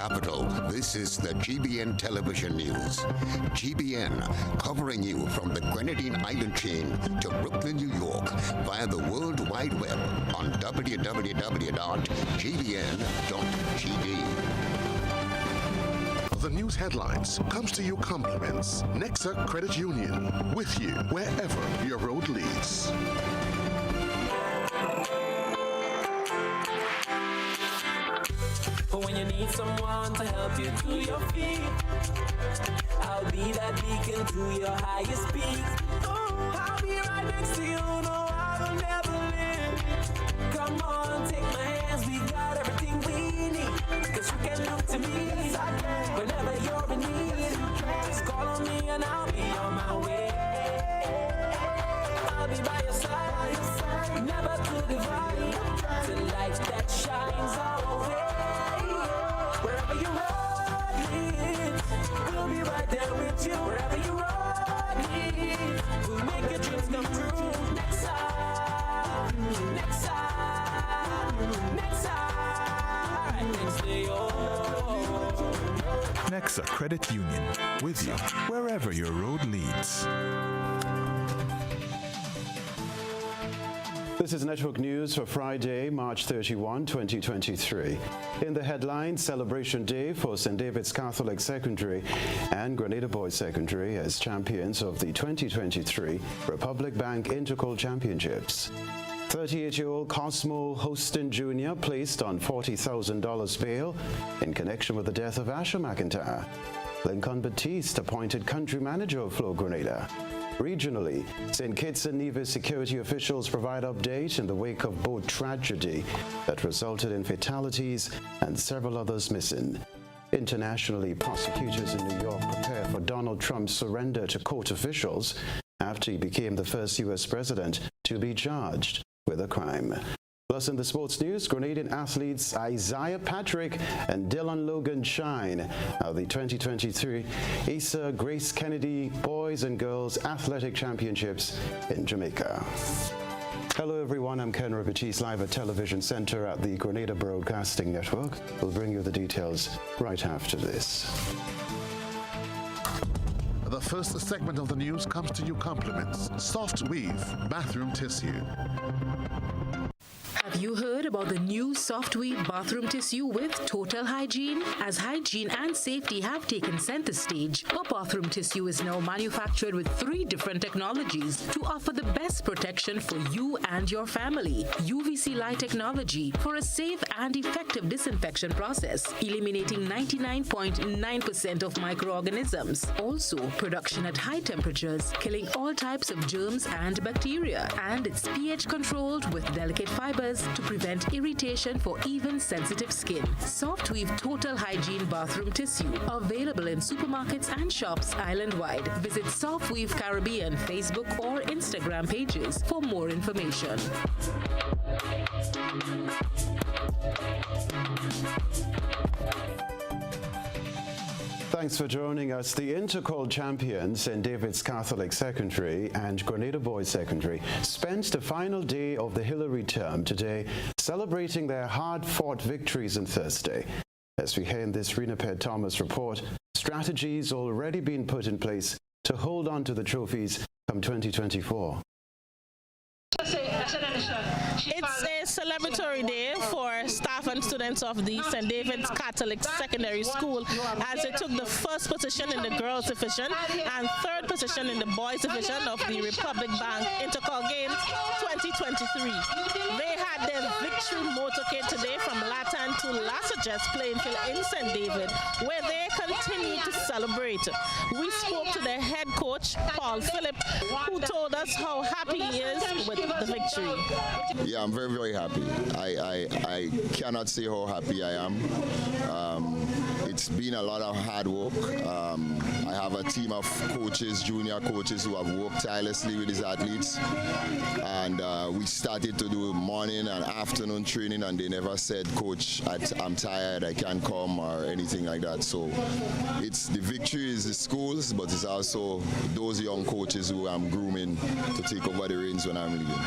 capital, this is the GBN Television News. GBN, covering you from the Grenadine Island chain to Brooklyn, New York, via the World Wide Web on www.gbn.gd. The news headlines comes to you compliments Nexa Credit Union, with you wherever your road leads. When you need someone to help you to your feet, I'll be that beacon to your highest peak. Oh, I'll be right next to you, no, I will never leave. Come on, take my hands, we got everything we need. Cause you can look to me whenever you're in need. Just call on me and I'll be on my way. I'll be by your side, never to divide. The light that shines our way. Wherever you road leads, we'll be right there with you. Wherever you road leads, we'll make your dreams come true. Next side, next side, next side, next to you. Nexa Credit Union, with you wherever your road leads. This is Network News for Friday, March 31, 2023. In the headlines, Celebration Day for St. David's Catholic Secondary and Grenada Boys Secondary as champions of the 2023 Republic Bank Intercol Championships. 38-year-old Cosmo Hostin Jr. placed on $40,000 bail in connection with the death of Asher McIntyre. Lincoln Baptiste appointed country manager of Flow Grenada. Regionally, St. Kitts and Nevis security officials provide update in the wake of boat tragedy that resulted in fatalities and several others missing. Internationally, prosecutors in New York prepare for Donald Trump's surrender to court officials after he became the first U.S. president to be charged with a crime. Plus, in the sports news, Grenadian athletes Isaiah Patrick and Dylan Logan shine at the 2023 Asa Grace Kennedy Boys and Girls Athletic Championships in Jamaica. Hello everyone, I'm Kenroy, Baptiste, live at Television Center at the Grenada Broadcasting Network. We'll bring you the details right after this. The first segment of the news comes to you compliments Soft Weave Bathroom Tissue. Have you heard about the new Soft Weave bathroom tissue with total hygiene? As hygiene and safety have taken center stage, our bathroom tissue is now manufactured with 3 different technologies to offer the best protection for you and your family. UVC light technology for a safe and effective disinfection process, eliminating 99.9% of microorganisms. Also, production at high temperatures, killing all types of germs and bacteria. And it's pH controlled with delicate fibers to prevent irritation for even sensitive skin. Soft Weave Total Hygiene Bathroom Tissue, available in supermarkets and shops island-wide. Visit Soft Weave Caribbean Facebook or Instagram pages for more information. Thanks for joining us. The Intercol champions, St. David's Catholic Secondary and Grenada Boys Secondary, spent the final day of the Hillary term today celebrating their hard-fought victories on Thursday. As we hear in this Renaped Thomas report, strategies already been put in place to hold on to the trophies come 2024. It's a celebratory day for staff and students of the St. David's Catholic Secondary School as they took the first position in the girls division and third position in the boys division of the Republic Bank Intercol Games 2023. They had their victory motorcade today from Latan to Lassajet's playing field in St. David, where they continue to celebrate. We spoke to their head coach, Paul Phillip, who told us how happy he is with the victory. Yeah, I'm very, very happy. I cannot say how happy I am. It's been a lot of hard work. I have a team of coaches, junior coaches, who have worked tirelessly with these athletes. And we started to do morning and afternoon training, and they never said, "Coach, I'm tired, I can't come," or anything like that. So it's the victory is the schools, but it's also those young coaches who I'm grooming to take over the reins when I'm leaving.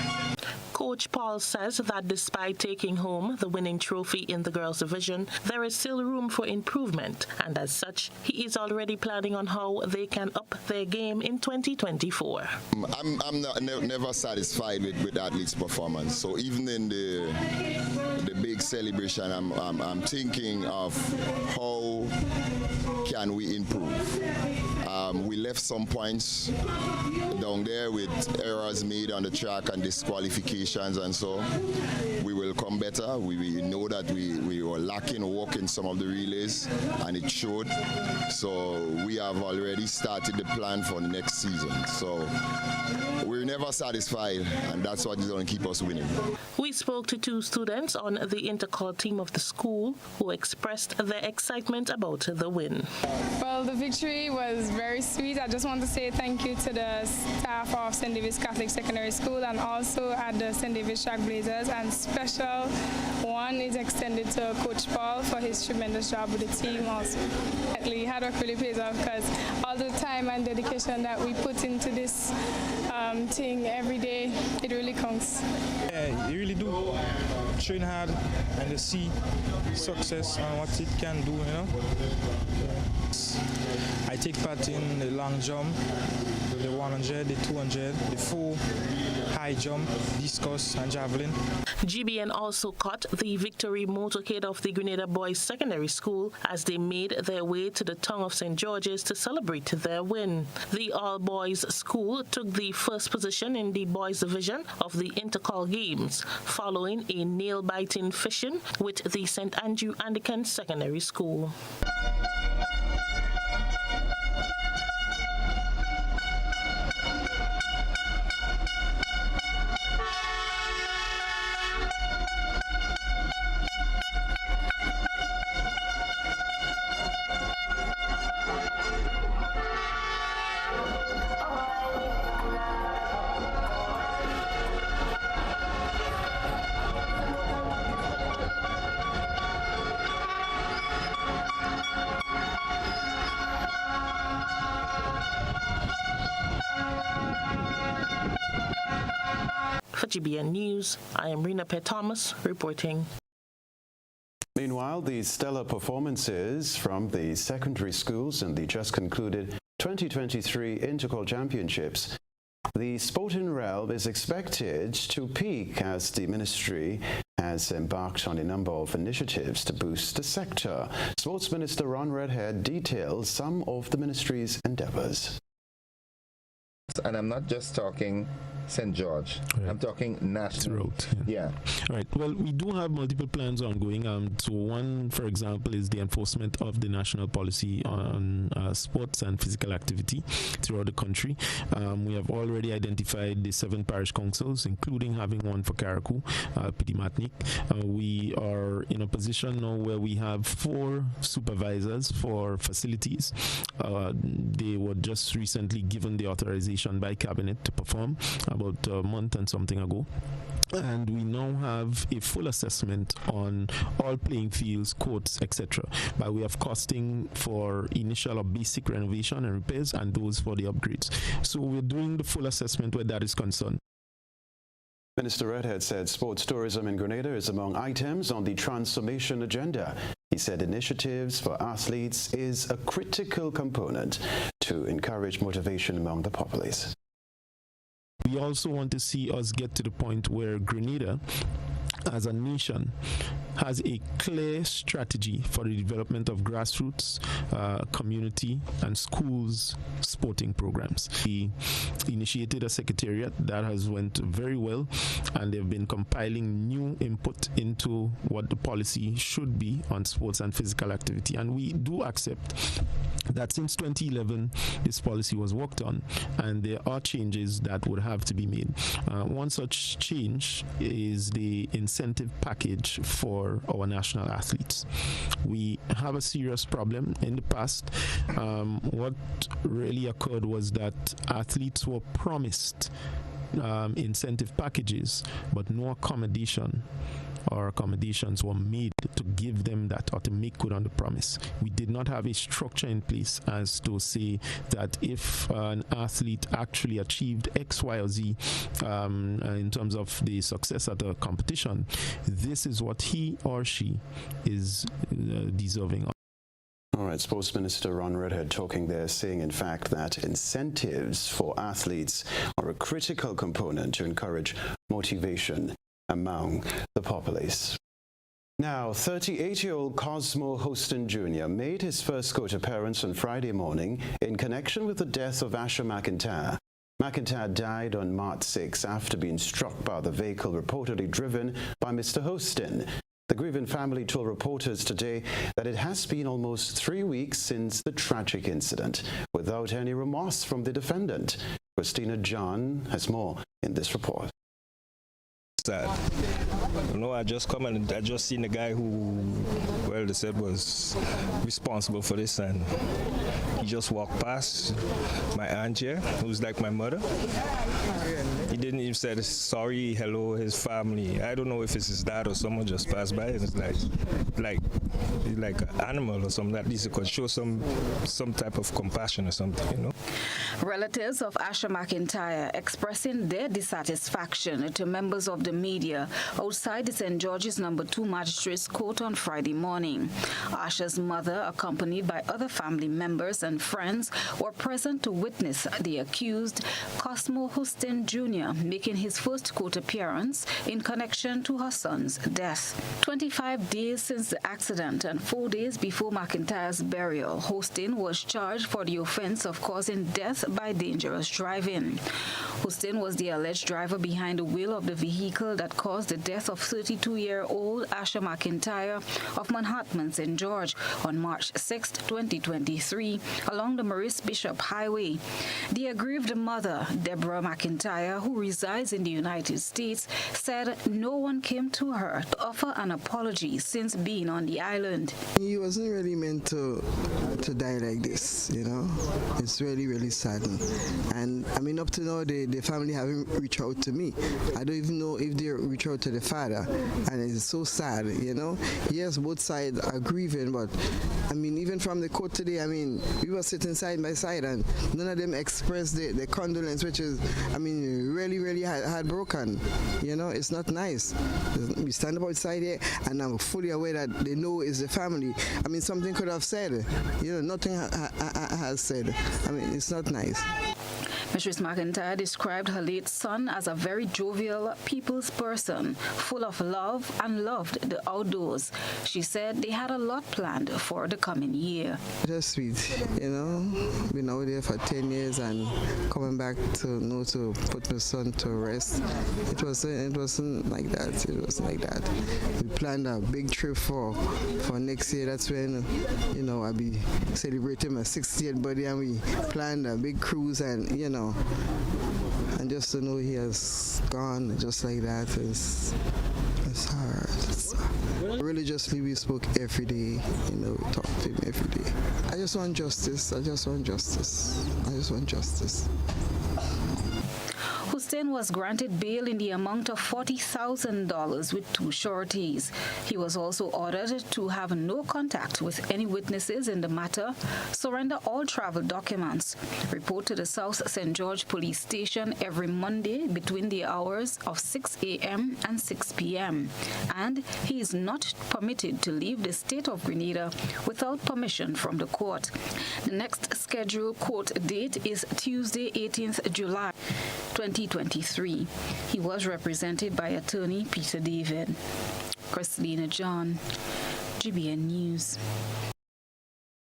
Coach Paul says that despite taking home the winning trophy in the girls' division, there is still room for improvement, and as such, he is already planning on how they can up their game in 2024. I'm never satisfied with athletes' performance. So even in the big celebration, I'm thinking of how can we improve. We left some points down there with errors made on the track and disqualifications, and so we will come better. We know that we were lacking work in some of the relays, and it showed. So we have already started the plan for the next season. So we're never satisfied, and that's what is going to keep us winning. We spoke to 2 students on the intercall team of the school who expressed their excitement about the win. Well, the victory was very sweet. I just want to say thank you to the staff of St. David's Catholic Secondary School and also at the St. David's Trailblazers, and special one is extended to Coach Paul for his tremendous job with the team also. Hard work really pays off because all the time and dedication that we put into this thing every day, it really counts. Yeah, you really do. Train hard and to see success and what it can do, you know. I take part in the long jump, the 100, the 200, the 4 high jump, discus and javelin. GBN also caught the victory motorcade of the Grenada Boys Secondary School as they made their way to the town of St. George's to celebrate their win. The all-boys school took the first position in the boys division of the intercall games, following a nail-biting fishing with the St. Andrew Anglican Secondary School. For GBN News, I am Rena P. Thomas reporting. Meanwhile, the stellar performances from the secondary schools in the just concluded 2023 Intercall Championships, the sporting realm is expected to peak as the ministry has embarked on a number of initiatives to boost the sector. Sports Minister Ron Redhead details some of the ministry's endeavors. And I'm not just talking St. George. Right. I'm talking national. Yeah. Right. Well, we do have multiple plans ongoing. So one, for example, is the enforcement of the national policy on sports and physical activity throughout the country. We have already identified the 7 parish councils, including having one for Karakou, Pidimatnik. We are in a position now where we have 4 supervisors for facilities. They were just recently given the authorization by Cabinet to perform about a month and something ago. And we now have a full assessment on all playing fields, courts, etc. by way of costing for initial or basic renovation and repairs and those for the upgrades. So we're doing the full assessment where that is concerned. Minister Redhead said sports tourism in Grenada is among items on the transformation agenda. He said initiatives for athletes is a critical component to encourage motivation among the populace. We also want to see us get to the point where Grenada, as a nation, has a clear strategy for the development of grassroots, community and schools sporting programs. We initiated a secretariat that has went very well, and they've been compiling new input into what the policy should be on sports and physical activity. And we do accept that since 2011 this policy was worked on, and there are changes that would have to be made. One such change is the incentive package for our national athletes. We have a serious problem. In the past, what really occurred was that athletes were promised incentive packages, but no accommodation or accommodations were made to give them that or to make good on the promise. We did not have a structure in place as to say that if an athlete actually achieved X, Y, or Z in terms of the success at the competition, this is what he or she is deserving of. All right, Sports Minister Ron Redhead talking there, saying, in fact, that incentives for athletes are a critical component to encourage motivation among the populace. Now, 38-year-old Cosmo Houston Jr. made his first court appearance on Friday morning in connection with the death of Asher McIntyre. McIntyre died on March 6 after being struck by the vehicle reportedly driven by Mr. Houston. The grieving family told reporters today that it has been almost 3 weeks since the tragic incident, without any remorse from the defendant. Christina John has more in this report. I just come and I just seen the guy who, well, they said was responsible for this, and he just walked past my aunt here, who's like my mother. He didn't even say sorry, hello, his family. I don't know if it's his dad or someone just passed by, and it's like an animal or something. At least it could show some type of compassion or something, you know. Relatives of Asher McIntyre expressing their dissatisfaction to members of the media outside the St. George's No. 2 Magistrates Court on Friday morning. Asher's mother, accompanied by other family members and friends, were present to witness the accused, Cosmo Houston Jr., making his first court appearance in connection to her son's death. 25 days since the accident and 4 days before McIntyre's burial, Houston was charged for the offense of causing death by dangerous driving. Houston was the alleged driver behind the wheel of the vehicle that caused the death of 32-year-old Asher McIntyre of Manhattan, St. George on March 6, 2023, along the Maurice Bishop Highway. The aggrieved mother, Deborah McIntyre, who resides in the United States, said no one came to her to offer an apology since being on the island. He wasn't really meant to die like this, you know. It's really, really saddening. And I mean, up to now, the family haven't reached out to me. I don't even know if they reach out to the father, and it's so sad, you know. Yes, both sides are grieving, but I mean, even from the court today, I mean, we were sitting side by side, and none of them expressed the condolence, which is, I mean, really, really heartbroken. You know, it's not nice. We stand up outside here, and I'm fully aware that they know it's the family. I mean, something could have said, you know, nothing has said. I mean, it's not nice. Mrs. McIntyre described her late son as a very jovial, people's person, full of love and loved the outdoors. She said they had a lot planned for the coming year. Just sweet, you know, been out there for 10 years and coming back to put my son to rest. It wasn't like that. It wasn't like that. We planned a big trip for next year. That's when, you know, I'll be celebrating my 60th birthday, and we planned a big cruise, and, you know, and just to know he has gone just like that is hard. Religiously, we spoke every day, you know, we talked to him every day. I just want justice. I just want justice. I just want justice. Houston was granted bail in the amount of $40,000 with 2 sureties. He was also ordered to have no contact with any witnesses in the matter, surrender all travel documents, report to the South St. George Police Station every Monday between the hours of 6 a.m. and 6 p.m., and he is not permitted to leave the state of Grenada without permission from the court. The next scheduled court date is Tuesday, 18th July, 2023. He was represented by attorney Peter David. Christina John, GBN News.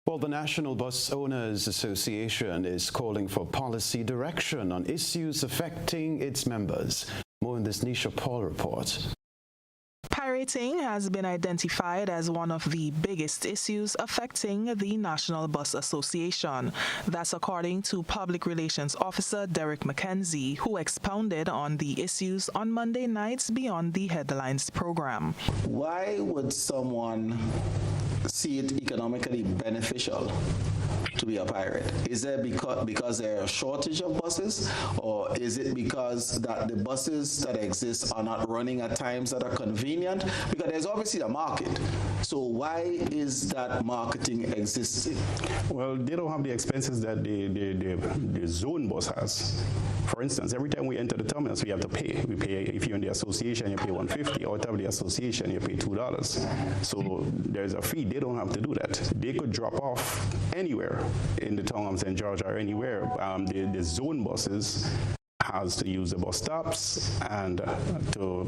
Well, the National Bus Owners Association is calling for policy direction on issues affecting its members. More in this Nisha Paul report. Pirating has been identified as one of the biggest issues affecting the National Bus Association. That's according to Public Relations Officer Derek McKenzie, who expounded on the issues on Monday night's Beyond the Headlines program. Why would someone see it economically beneficial to be a pirate? Is it because there are a shortage of buses, or is it because that the buses that exist are not running at times that are convenient? Because there's obviously a market. So why is that marketing existing? Well, they don't have the expenses that the zone bus has. For instance, every time we enter the terminals, we have to pay. We pay, if you're in the association, you pay $150. Out of the association, you pay $2. So there's a fee. They don't have to do that. They could drop off anywhere in the town of St. George or anywhere. The zone buses has to use the bus stops and to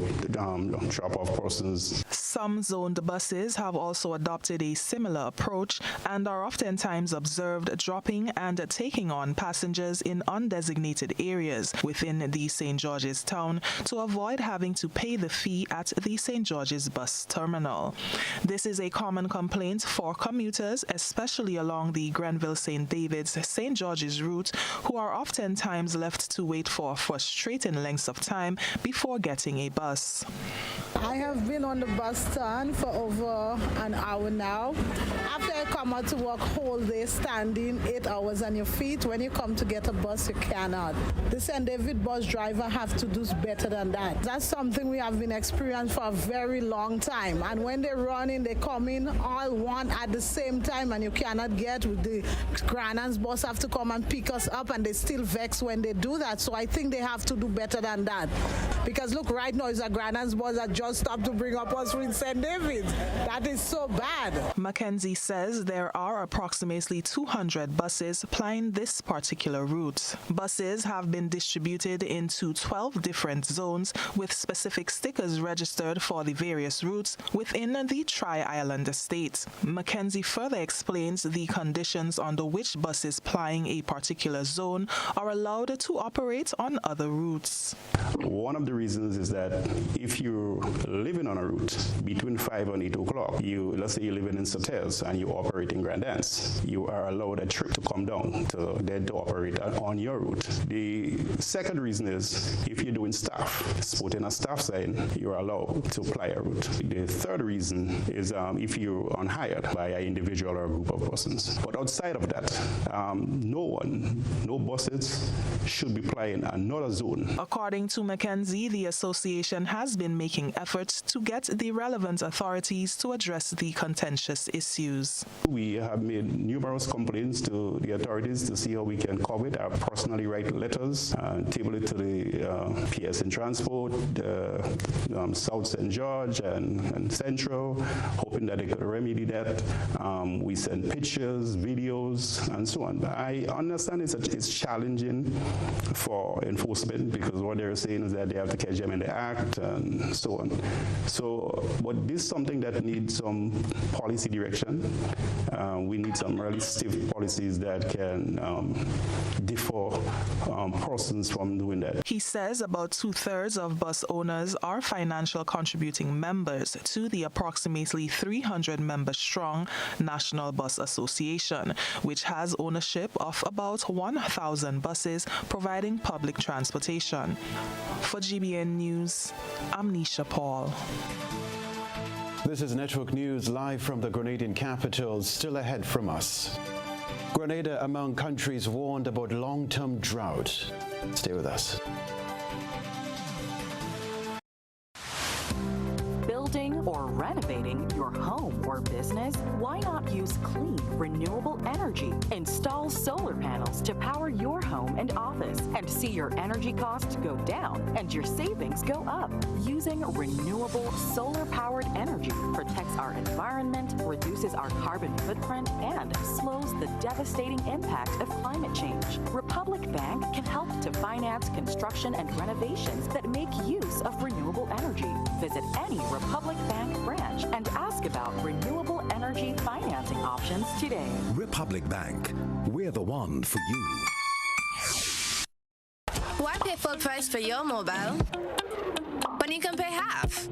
drop off persons. Some zoned buses have also adopted a similar approach and are oftentimes observed dropping and taking on passengers in undesignated areas within the St. George's town to avoid having to pay the fee at the St. George's bus terminal. This is a common complaint for commuters, especially along the Grenville-St. David's-St. George's route, who are oftentimes left to wait for frustrating lengths of time before getting a bus. I have been on the bus stand for over an hour now. After I come out to work whole day standing 8 hours on your feet, when you come to get a bus, you cannot. The St. David bus driver have to do better than that. That's something we have been experiencing for a very long time. And when they run in, they come in all one at the same time, and you cannot get with the Granan's bus have to come and pick us up, and they still vex when they do that. So I think they have to do better than that. Because look, right now it's a Granan's bus that just stopped to bring up us from St. David's. That is so bad. Mackenzie says there are approximately 200 buses plying this particular route. Buses have been distributed into 12 different zones with specific stickers registered for the various routes within the Tri-Island estate. Mackenzie further explains the conditions under which buses plying a particular zone are allowed to operate on other routes. One of the reasons is that if you're living on a route between 5 and 8 o'clock, let's say you're living in Sotels and you operate in Grand Anse, you are allowed a trip to come down to then to operate on your route. The second reason is if you're doing staff, putting a staff sign, you're allowed to ply a route. The third reason is if you're on hired by an individual or a group of persons. But outside of that, no buses should be plying another zone. According to Mackenzie, the association has been making efforts to get the relevant authorities to address the contentious issues. We have made numerous complaints to the authorities to see how we can cover it. I personally write letters and table it to the PS and Transport, South St. George and Central, hoping that they could remedy that. We send pictures, videos, and so on. But I understand it's challenging for enforcement because what they're saying is that they have to catch them in the act and so on. But this is something that needs some policy direction. We need some really stiff policies that can defer persons from doing that. He says about 2/3 of bus owners are financial contributing members to the approximately 300 member strong National Bus Association, which has ownership of about 1,000 buses providing public transportation. For GBN News, I'm Nisha Paul. This is Network News live from the Grenadian capital. Still ahead from us. Grenada among countries warned about long-term drought. Stay with us. Building or renovating your home or business? Why not use clean, renewable energy? Install solar panels to power your home and office and see your energy costs go down and your savings go up. Using renewable solar-powered energy protects our environment, reduces our carbon footprint, and slows the devastating impact of climate change. Republic Bank can help to finance construction and renovations that make use of renewable energy. Visit any Republic Bank branch and ask about renewable energy financing options today. Republic Bank, we're the one for you. Why pay full price for your mobile when you can pay half?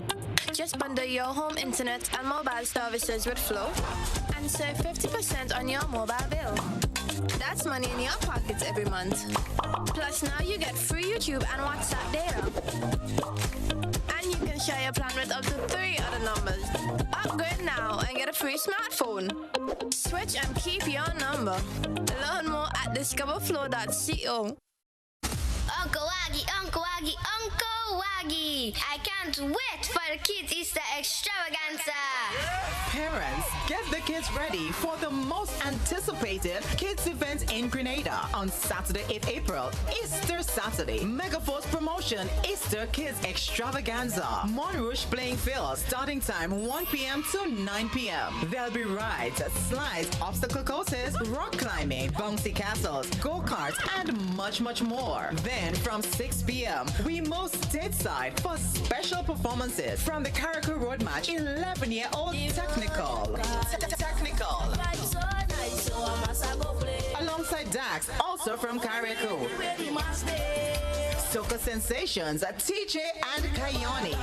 Just bundle your home internet and mobile services with Flow and save 50% on your mobile bill. That's money in your pockets every month. Plus now you get free YouTube and WhatsApp data. And you can share your plan with up to 3 other numbers. Upgrade now and get a free smartphone. Switch and keep your number. Learn more at discoverflow.co. Uncle Waggy, Uncle Waggy, Uncle Waggy! I can't wait for the kids' Easter extravaganza! Parents, get the kids ready for the most anticipated kids event in Grenada on Saturday, 8th April, Easter Saturday. Megaforce promotion, Easter Kids Extravaganza. Montrouge playing field, starting time 1 p.m. to 9 p.m. There'll be rides, slides, obstacle courses, rock climbing, bouncy castles, go-karts, and much, much more. Then from 6 p.m., we move stateside for special performances from the Carriacou Road Match 11-year-old Technical. Alongside Dax, also from Carriacou. Soca Sensations, TJ and Kayoni.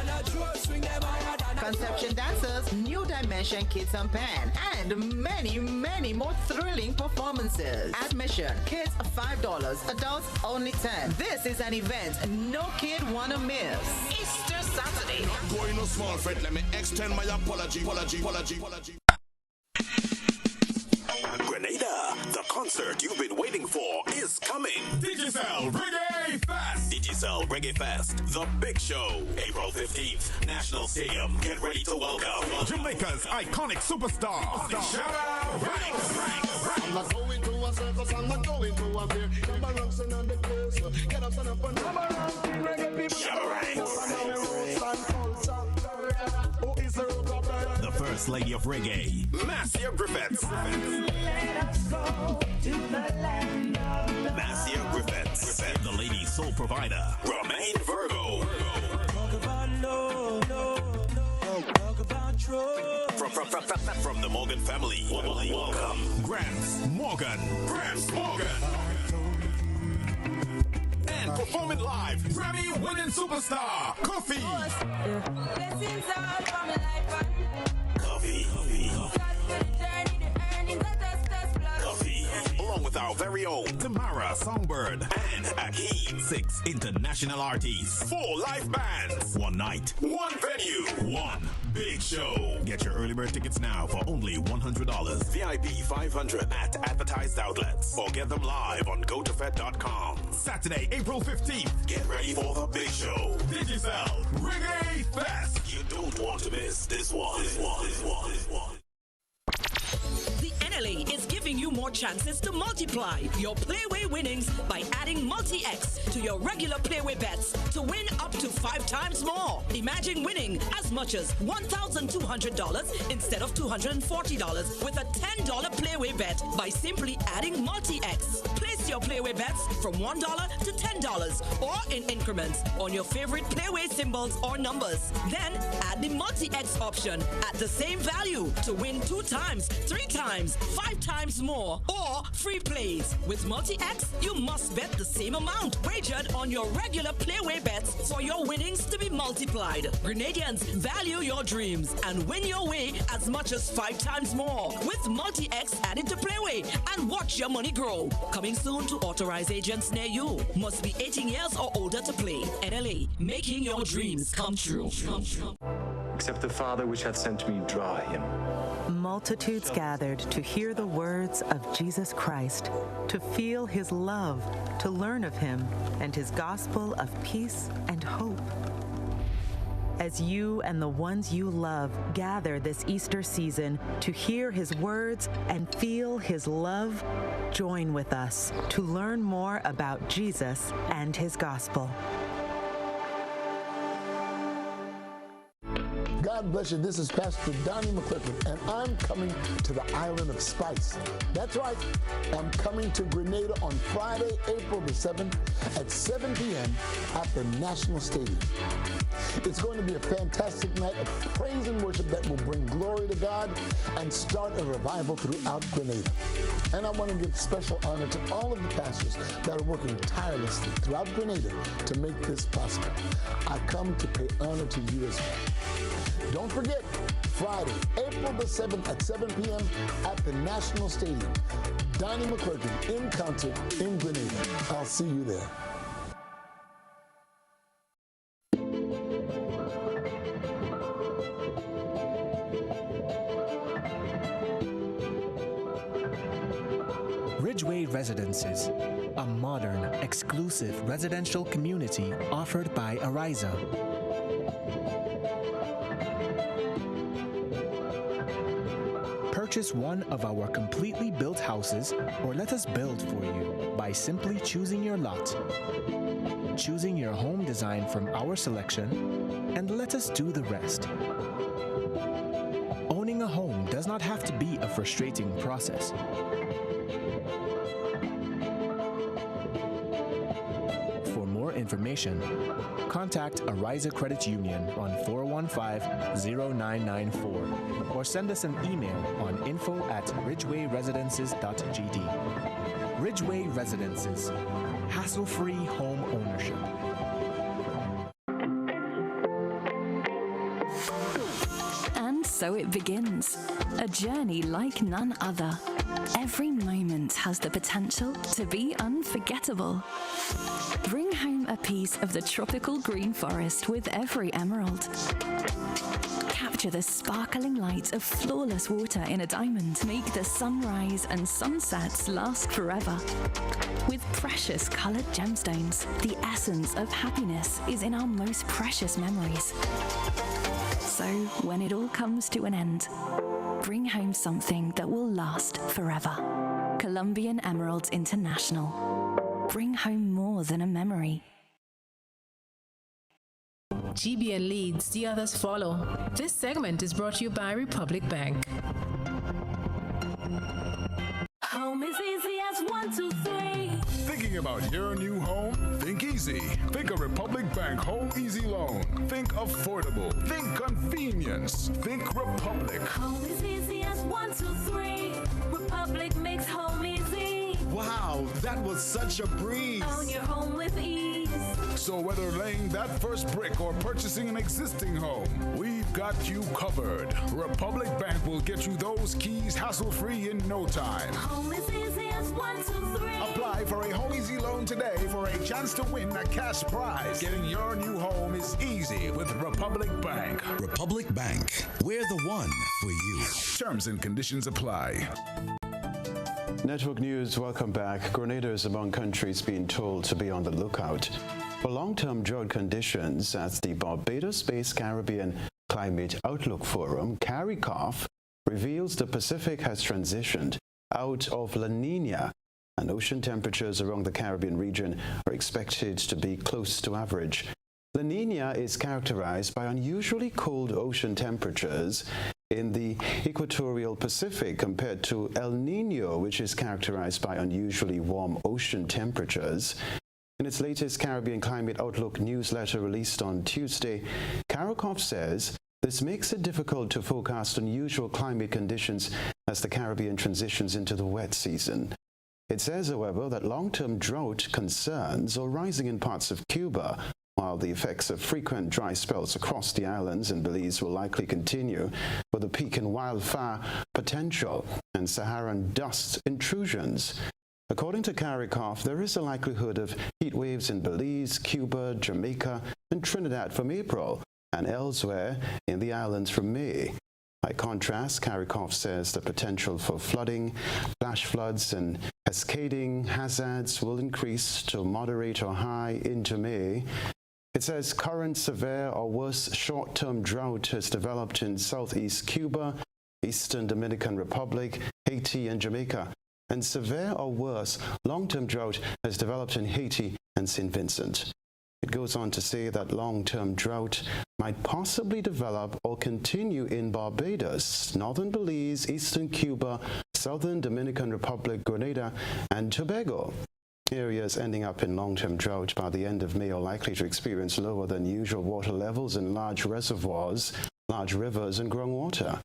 Conception Dancers, New Dimension Kids on Pan, and many, many more thrilling performances. Admission, kids $5, adults only $10. This is an event no kid wanna miss. Easter Saturday. Going no small fret, let me extend my apology. Grenada, the concert you've been waiting for is coming. Digicel Reggae Fest. Digicel Reggae Fest, the big show. April 15th, National Stadium. Get ready to welcome Jamaica's iconic superstar. Shabba Ranks. I'm not going to a circus, I'm not going to a fair. Shabba Ranks on the place. Get up, stand up, and Shabba Ranks. The First Lady of Reggae, Marcia Griffiths. Marcia Griffiths. the lady soul provider, Romain Virgo. From the Morgan family, welcome Gramps Morgan. And performing live, Grammy-winning superstar, Kofi. Along with our very own Tamara Songbird and Akeem. 6 international artists, 4 live bands, 1 night, 1 venue, 1 big show. Get your early bird tickets now for only $100. VIP 500 at advertised outlets or get them live on gotofed.com. Saturday, April 15th. Get ready for the big show. Digicel Reggae Fest. You don't want to miss this one. The NLA is giving you more chances to multiply your Playway winnings by adding Multi-X to your regular Playway bets to win up to 5 times more. Imagine winning as much as $1,200 instead of $240 with a $10 Playway bet by simply adding Multi-X. Place your Playway bets from $1 to $10 or in increments on your favorite Playway symbols or numbers. Then add the Multi-X option at the same value to win 2 times, 3 times, 5 times more, or free plays. With Multi-X, you must bet the same amount wagered on your regular Playway bets for your winnings to be multiplied. Grenadians, value your dreams and win your way as much as 5 times more with Multi-X added to Playway and watch your money grow. Coming soon to authorized agents near you. Must be 18 years or older to play. NLA, making your dreams come true. Except the Father which hath sent me draw him. Multitudes gathered to hear the words of Jesus Christ, to feel his love, to learn of him and his gospel of peace and hope. As you and the ones you love gather this Easter season to hear his words and feel his love, join with us to learn more about Jesus and his gospel. God bless you. This is Pastor Donnie McClurkin, and I'm coming to the island of Spice. That's right. I'm coming to Grenada on Friday, April the 7th at 7 p.m. at the National Stadium. It's going to be a fantastic night of praise and worship that will bring glory to God and start a revival throughout Grenada. And I want to give special honor to all of the pastors that are working tirelessly throughout Grenada to make this possible. I come to pay honor to you as well. Don't forget, Friday, April the 7th at 7 p.m. at the National Stadium. Donnie McClurkin in concert in Grenada. I'll see you there. Ridgeway Residences, a modern exclusive residential community offered by Ariza. Purchase one of our completely built houses or let us build for you by simply choosing your lot, choosing your home design from our selection, and let us do the rest. Owning a home does not have to be a frustrating process. For more information, contact Ariza Credit Union on 415-0994 or send us an email on info@ridgewayresidences.gd. Ridgeway Residences, hassle-free home ownership. And so it begins, a journey like none other. Every moment has the potential to be unforgettable. Bring home a piece of the tropical green forest with every emerald. Capture the sparkling light of flawless water in a diamond. Make the sunrise and sunsets last forever. With precious colored gemstones, the essence of happiness is in our most precious memories. So when it all comes to an end, bring home something that will last forever. Colombian Emeralds International. Bring home more than a memory. GBN leads, the others follow. This segment is brought to you by Republic Bank. Home is easy as 1, 2, 3. Thinking about your new home? Think easy. Think a Republic Bank Home Easy Loan. Think affordable. Think convenience. Think Republic. Home is easy as 1, 2, 3. Republic makes home easy. Wow, that was such a breeze. Own your home with ease. So whether laying that first brick or purchasing an existing home, we've got you covered. Republic Bank will get you those keys hassle-free in no time. Home is easy as 1, 2, 3. Apply for a Home Easy Loan today for a chance to win a cash prize. Getting your new home is easy with Republic Bank. Republic Bank, we're the one for you. Terms and conditions apply. Network News, welcome back. Grenada is among countries being told to be on the lookout for long-term drought conditions as the Barbados-based Caribbean Climate Outlook Forum, CARICOF, reveals the Pacific has transitioned out of La Nina, and ocean temperatures around the Caribbean region are expected to be close to average. La Nina is characterized by unusually cold ocean temperatures in the equatorial Pacific compared to El Nino, which is characterized by unusually warm ocean temperatures. In its latest Caribbean Climate Outlook newsletter released on Tuesday, CARICOF says this makes it difficult to forecast unusual climate conditions as the Caribbean transitions into the wet season. It says, however, that long-term drought concerns are rising in parts of Cuba, while the effects of frequent dry spells across the islands and Belize will likely continue, with a peak in wildfire potential and Saharan dust intrusions. According to CARICOF, there is a likelihood of heat waves in Belize, Cuba, Jamaica, and Trinidad from April, and elsewhere in the islands from May. By contrast, CARICOF says the potential for flooding, flash floods, and cascading hazards will increase to moderate or high into May. It says current severe or worse short-term drought has developed in southeast Cuba, eastern Dominican Republic, Haiti, and Jamaica, and severe or worse long-term drought has developed in Haiti and St. Vincent. It goes on to say that long-term drought might possibly develop or continue in Barbados, northern Belize, eastern Cuba, southern Dominican Republic, Grenada, and Tobago. Areas ending up in long-term drought by the end of May are likely to experience lower than usual water levels in large reservoirs, large rivers, and groundwater.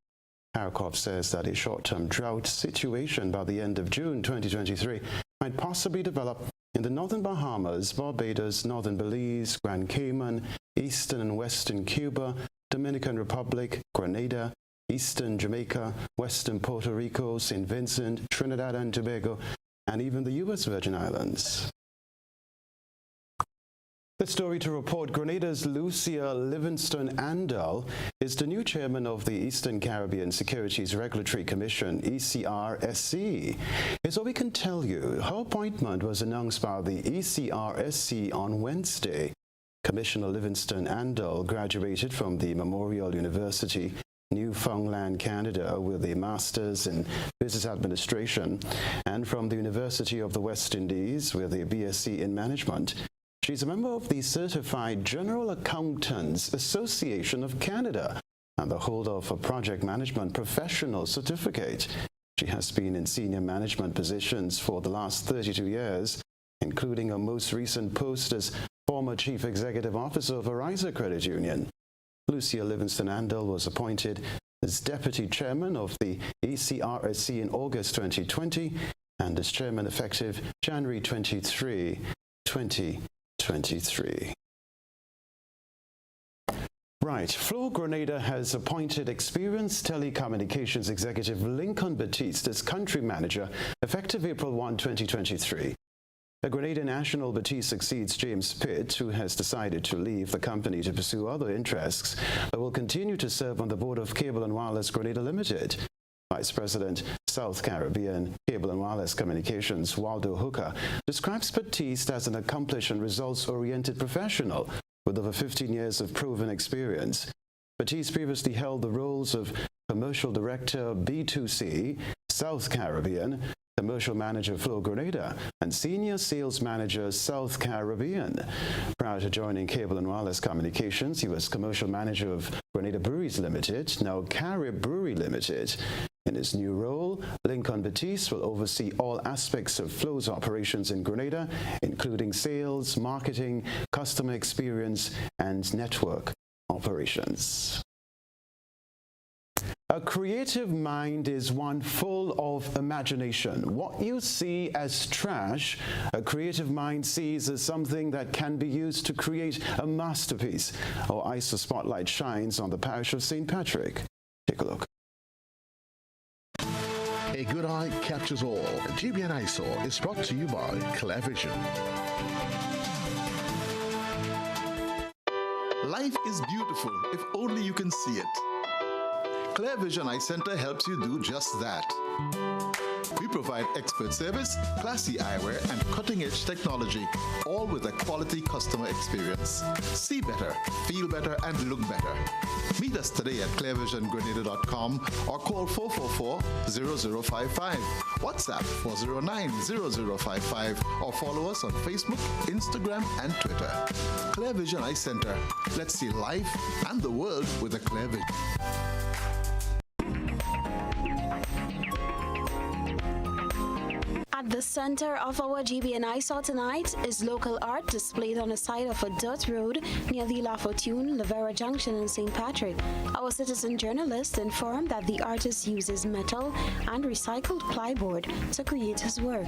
CARICOF says that a short-term drought situation by the end of June 2023 might possibly develop in the northern Bahamas, Barbados, northern Belize, Grand Cayman, eastern and western Cuba, Dominican Republic, Grenada, eastern Jamaica, western Puerto Rico, St. Vincent, Trinidad and Tobago, and even the U.S. Virgin Islands. The story to report, Grenada's Lucia Livingston-Andal is the new chairman of the Eastern Caribbean Securities Regulatory Commission, ECRSC. Here's what we can tell you. Her appointment was announced by the ECRSC on Wednesday. Commissioner Livingston-Andal graduated from the Memorial University, Newfoundland, Canada, with a Master's in Business Administration, and from the University of the West Indies with a BSc in Management. She's a member of the Certified General Accountants Association of Canada and the holder of a Project Management Professional Certificate. She has been in senior management positions for the last 32 years, including her most recent post as former Chief Executive Officer of Verizon Credit Union. Lucia Livingston-Andal was appointed as Deputy Chairman of the ECRSC in August 2020 and as Chairman effective January 23, 2023. Right, Flow Grenada has appointed experienced telecommunications executive Lincoln Baptiste as country manager effective April 1, 2023. The Grenada national, Baptiste succeeds James Pitt, who has decided to leave the company to pursue other interests, but will continue to serve on the board of Cable and Wireless Grenada Limited. Vice President, South Caribbean Cable and Wireless Communications, Waldo Hooker, describes Baptiste as an accomplished and results-oriented professional with over 15 years of proven experience. Baptiste previously held the roles of Commercial Director, B2C, South Caribbean, Commercial Manager, Flow Grenada, and Senior Sales Manager, South Caribbean. Prior to joining Cable and Wireless Communications, he was Commercial Manager of Grenada Breweries Limited, now Carib Brewery Limited. In his new role, Lincoln Baptiste will oversee all aspects of Flow's operations in Grenada, including sales, marketing, customer experience, and network operations. A creative mind is one full of imagination. What you see as trash, a creative mind sees as something that can be used to create a masterpiece. Our ISO spotlight shines on the parish of St. Patrick. Take a look. A good eye captures all. GBN ISO is brought to you by ClearVision. Life is beautiful if only you can see it. ClearVision Eye Center helps you do just that. We provide expert service, classy eyewear, and cutting-edge technology, all with a quality customer experience. See better, feel better, and look better. Meet us today at clearvisiongrenada.com or call 444-0055, WhatsApp 409-0055, or follow us on Facebook, Instagram, and Twitter. ClearVision Eye Center. Let's see life and the world with a clear vision. At the center of our GBN ISO tonight is local art displayed on the side of a dirt road near the La Fortune, Lavera Junction in St. Patrick. Our citizen journalist informed that the artist uses metal and recycled plywood to create his work.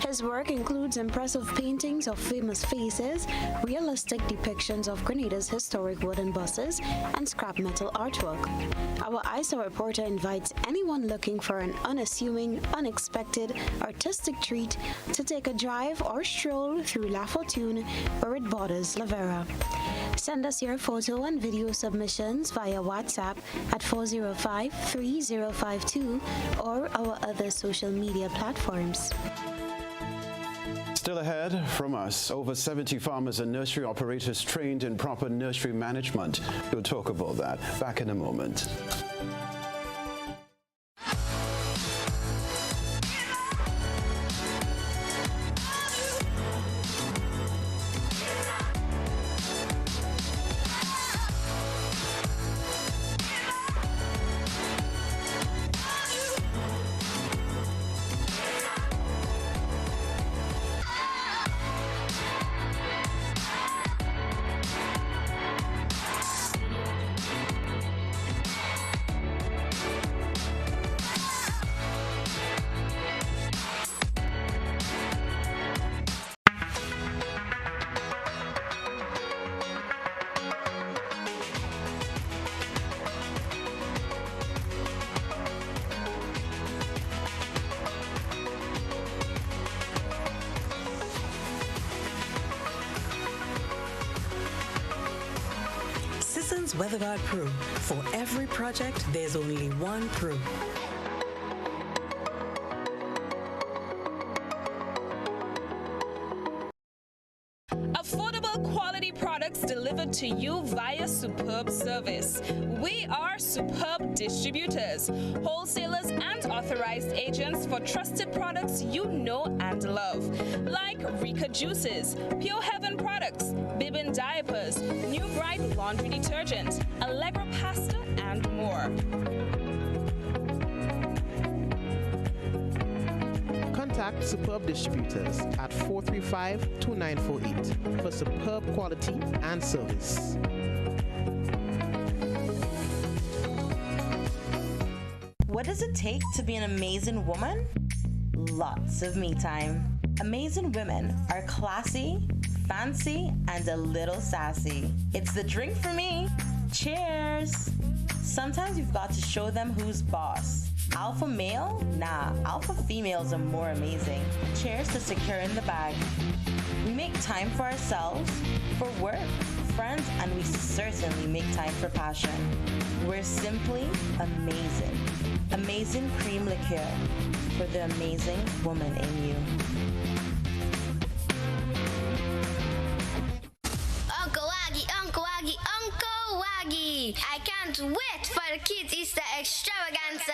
His work includes impressive paintings of famous faces, realistic depictions of Grenada's historic wooden buses, and scrap metal artwork. Our ISO reporter invites anyone looking for an unassuming, unexpected, artistic treat to take a drive or stroll through La Fortune, where it borders Lavera. Send us your photo and video submissions via WhatsApp at 405-3052 or our other social media platforms. Still ahead from us, over 70 farmers and nursery operators trained in proper nursery management. We'll talk about that back in a moment. WeatherGuard Pro. For every project, there's only one Pro. Affordable quality products delivered to you via superb service. We are Superb Distributors, wholesalers and authorized agents for trusted products you know and love, like Rika Juices, Pure Heaven products, Bibin diapers, New Bright laundry detergent, Allegra pasta, and more. Contact Superb Distributors at 435-2948 for superb quality and service. What does it take to be an amazing woman? Lots of me time. Amazing women are classy, fancy, and a little sassy. It's the drink for me. Cheers! Sometimes you've got to show them who's boss. Alpha male? Nah, alpha females are more amazing. Cheers to securing the bag. We make time for ourselves, for work, friends, and we certainly make time for passion. We're simply amazing. Amazing cream liqueur for the amazing woman in you. Uncle Waggy, Uncle Waggy, Uncle Waggy! I can't wait for the kids' Easter extravaganza!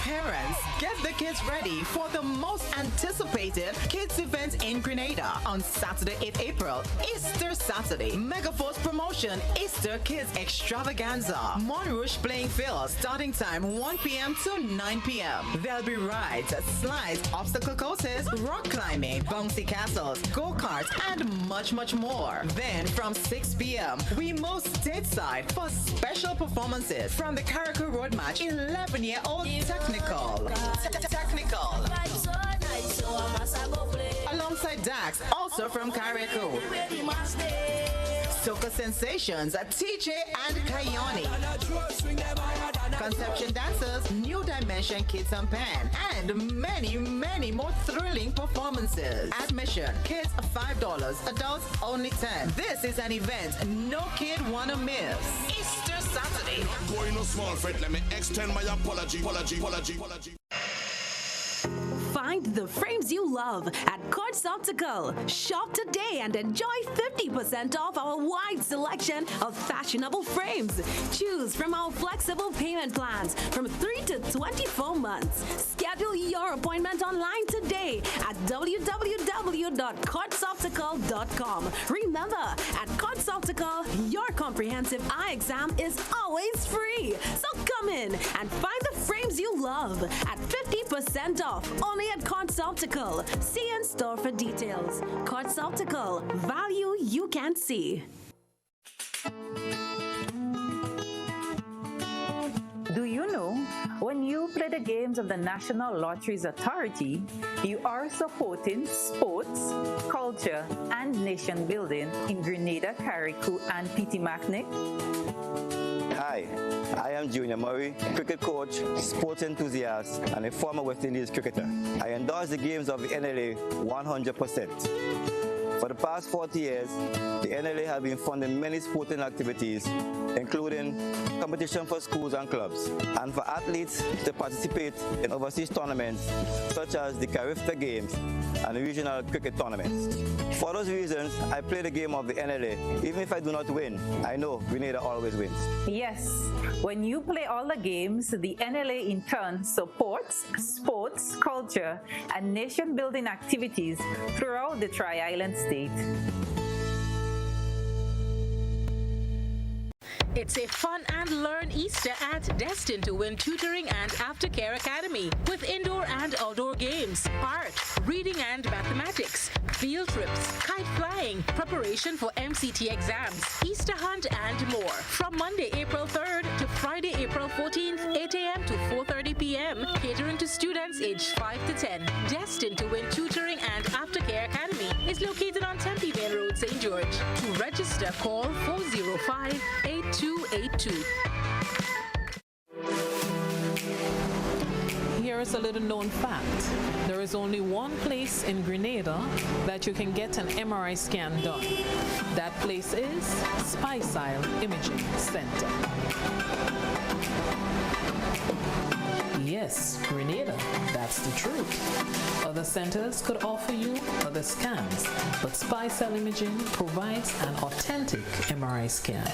Parents, get the kids ready for the most anticipated kids event in Grenada on Saturday, 8th April, Easter Saturday. Megaforce promotion, Easter Kids Extravaganza. Montrouge playing field, starting time 1 p.m. to 9 p.m. There'll be rides, slides, obstacle courses, rock climbing, bouncy castles, go-karts, and much, much more. Then from 6 p.m., we move stateside for special performances from the Carriacou Road Match 11-year-old Technical. Alongside Dax, also from Carriacou. Soca Sensations, TJ and Kayoni. Conception Dancers, New Dimension Kids on Pan, and many, many more thrilling performances. Admission, kids $5, adults only $10. This is an event no kid wanna miss. Easter Saturday. Going no small fret, let me extend my apology. Find the frames you love at Quartz Optical. Shop today and enjoy 50% off our wide selection of fashionable frames. Choose from our flexible payment plans from 3 to 24 months. Schedule your appointment online today at www.quartzoptical.com. Remember, at Quartz Optical, your comprehensive eye exam is always free. So come in and find the frames you love at 50% off only at Quartz Optical. See in store for details. Quartz Optical, value you can see. Do you know, when you play the games of the National Lotteries Authority, you are supporting sports, culture, and nation building in Grenada, Carriacou, and Petit-Martinique? Hi, I am Junior Murray, cricket coach, sports enthusiast, and a former West Indies cricketer. I endorse the games of the NLA 100%. For the past 40 years, the NLA has been funding many sporting activities, including competition for schools and clubs, and for athletes to participate in overseas tournaments such as the Carifta Games and the regional cricket tournaments. For those reasons, I play the game of the NLA. Even if I do not win, I know Grenada always wins. Yes, when you play all the games, the NLA in turn supports sports, culture, and nation-building activities throughout the Tri-Island state. It's a fun and learn Easter at Destined to Win Tutoring and Aftercare Academy with indoor and outdoor games, art, reading and mathematics, field trips, kite flying, preparation for MCT exams, Easter hunt, and more. From Monday, April 3rd to Friday, April 14th, 8 a.m. to 4:30 p.m. Catering to students aged 5 to 10. Destined to Win Tutoring and Aftercare Academy is located on Tempe Main Road, St. George. To register, call 405-8282. Here Here's a little known fact. There is only one place in Grenada that you can get an MRI scan done. That place is Speysile Imaging Center. Yes, Grenada, that's the truth. Other centers could offer you other scans, but Speysile Imaging provides an authentic MRI scan.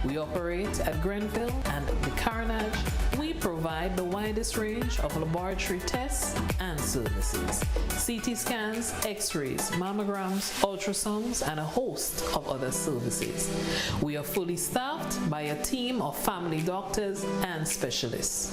We operate at Grenville and the Carnage. We provide the widest range of laboratory tests and services. CT scans, x-rays, mammograms, ultrasounds, and a host of other services. We are fully staffed by a team of family doctors and specialists.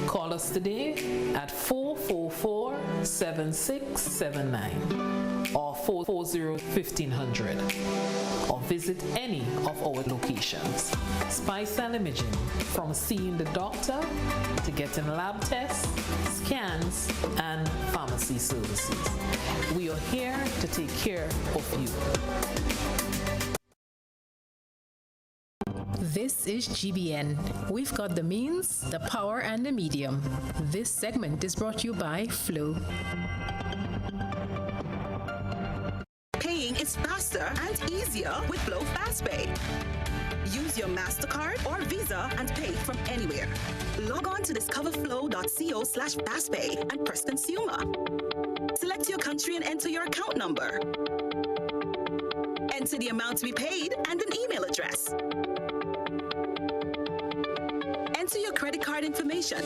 Call us today at 444-7679 or 440-1500 or visit any of our locations. Speysile Imaging, from seeing the doctor to getting lab tests, scans, and pharmacy services. We are here to take care of you. This is GBN. We've got the means, the power, and the medium. This segment is brought to you by Flow. Paying is faster and easier with Flow FastPay. Use your MasterCard or Visa and pay from anywhere. Log on to discoverflow.co/fastpay and press Consumer. Select your country and enter your account number. Enter the amount to be paid and an email address. Enter your credit card information.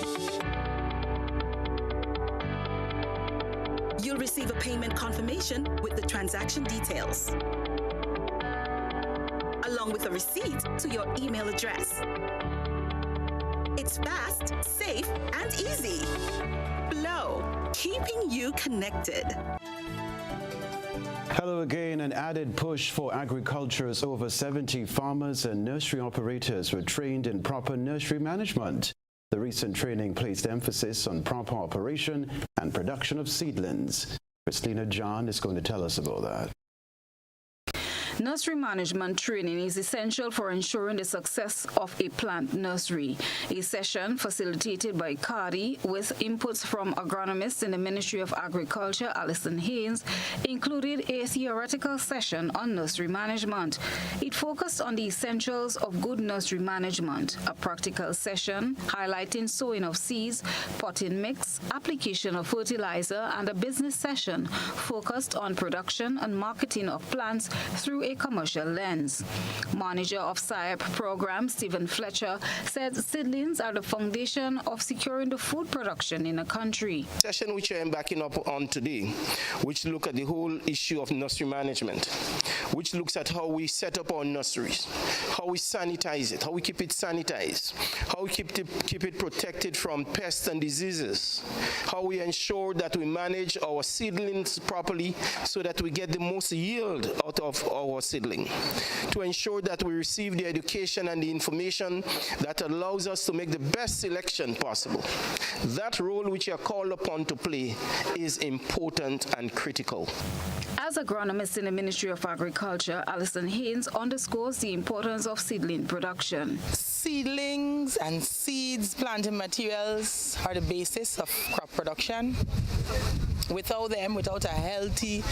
You'll receive a payment confirmation with the transaction details, along with a receipt to your email address. It's fast, safe, and easy. Flow, keeping you connected. Hello again. An added push for agriculture as over 70 farmers and nursery operators were trained in proper nursery management. The recent training placed emphasis on proper operation and production of seedlings. Christina John is going to tell us about that. Nursery management training is essential for ensuring the success of a plant nursery. A session facilitated by CARDI with inputs from agronomists in the Ministry of Agriculture, Alison Haynes, included a theoretical session on nursery management. It focused on the essentials of good nursery management, a practical session highlighting sowing of seeds, potting mix, application of fertilizer, and a business session focused on production and marketing of plants through a commercial lens. Manager of SIAP program, Stephen Fletcher, said seedlings are the foundation of securing the food production in a country. Session which I am backing up on today, which look at the whole issue of nursery management, which looks at how we set up our nurseries, how we sanitize it, how we keep it sanitized, how we keep it protected from pests and diseases, how we ensure that we manage our seedlings properly so that we get the most yield out of our seedling, to ensure that we receive the education and the information that allows us to make the best selection possible. That role which you are called upon to play is important and critical. As agronomist in the Ministry of Agriculture, Alison Haynes underscores the importance of seedling production. Seedlings and seeds, planting materials are the basis of crop production. Without them, without a healthy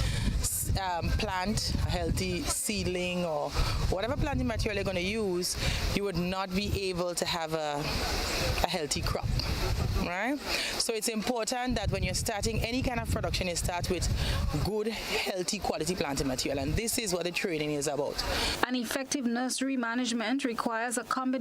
plant, a healthy seedling, or whatever planting material you're going to use, you would not be able to have a healthy crop, right? So it's important that when you're starting any kind of production, you start with good, healthy, quality planting material, and this is what the training is about. An effective nursery management requires a combination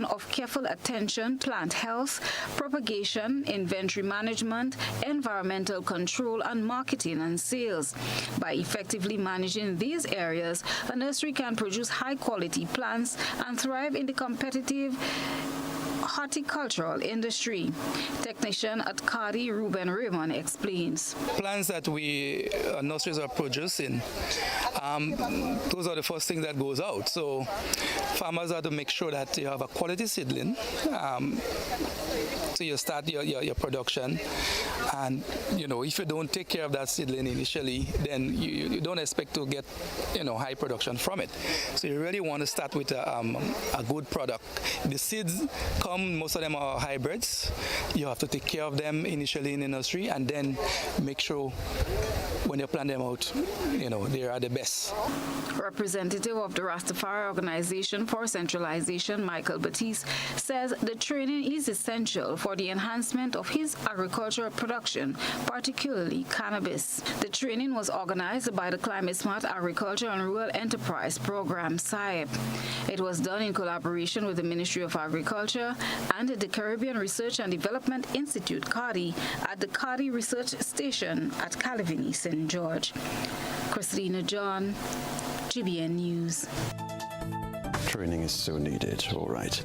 of careful attention, plant health, propagation, inventory management, environmental control, and marketing and sales. By effectively managing these areas, a nursery can produce high-quality plants and thrive in the competitive horticultural industry. Technician at CARDI, Ruben Raymond, explains. Plants that we nurseries are producing, those are the first things that goes out. So farmers have to make sure that you have a quality seedling. So you start your production, and if you don't take care of that seedling initially, then you don't expect to get high production from it. So you really want to start with a good product. The seeds come most of them are hybrids. You have to take care of them initially in the nursery and then make sure when you plan them out, they are the best. Representative of the Rastafari Organization for Centralization, Michael Baptiste, says the training is essential for the enhancement of his agricultural production, particularly cannabis. The training was organized by the Climate Smart Agriculture and Rural Enterprise Program, SAEP. It was done in collaboration with the Ministry of Agriculture and the Caribbean Research and Development Institute, CARDI, at the CARDI Research Station at Calavini, St. George. Christina John, GBN News. Training is so needed. All right,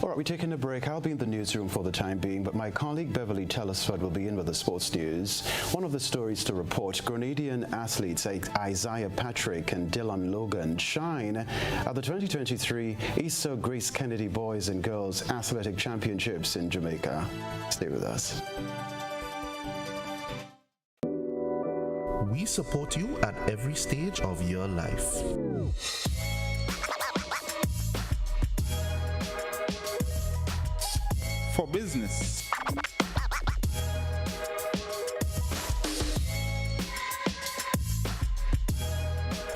we're taking a break. I'll be in the newsroom for the time being, but my colleague Beverly Telesford will be in with the sports news. One of the stories to report, Grenadian athletes Isaiah Patrick and Dylan Logan shine at the 2023 Easter Grace Kennedy Boys and Girls Athletic Championships in Jamaica. Stay with us. We support you at every stage of your life. For business,